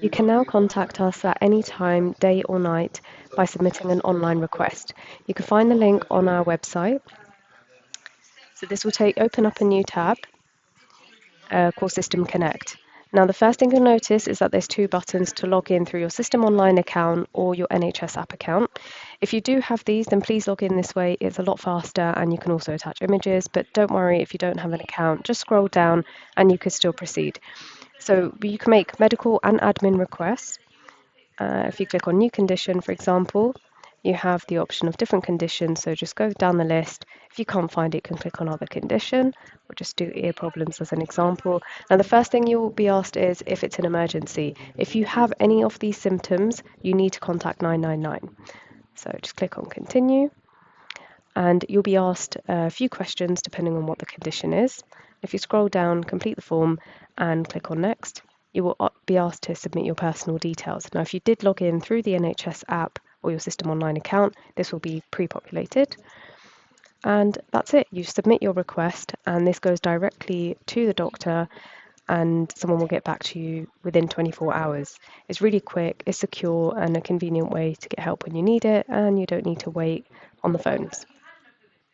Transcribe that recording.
You can now contact us at any time, day or night, by submitting an online request. You can find the link on our website. So this will open up a new tab called SystmConnect. Now, the first thing you'll notice is that there's two buttons to log in through your System Online account or your NHS app account. If you do have these, then please log in this way. It's a lot faster and you can also attach images, but don't worry if you don't have an account. Just scroll down and you can still proceed. So you can make medical and admin requests. If you click on New Condition, for example, you have the option of different conditions. So just go down the list. If you can't find it, you can click on Other Condition, or just do ear problems as an example. Now, the first thing you will be asked is if it's an emergency. If you have any of these symptoms, you need to contact 999. So just click on Continue, and you'll be asked a few questions depending on what the condition is. If you scroll down, complete the form, and click on Next, you will be asked to submit your personal details. Now, if you did log in through the NHS app or your System Online account, this will be pre-populated. And that's it. You submit your request, and this goes directly to the doctor, and someone will get back to you within 24 hours. It's really quick, it's secure, and a convenient way to get help when you need it, and you don't need to wait on the phones.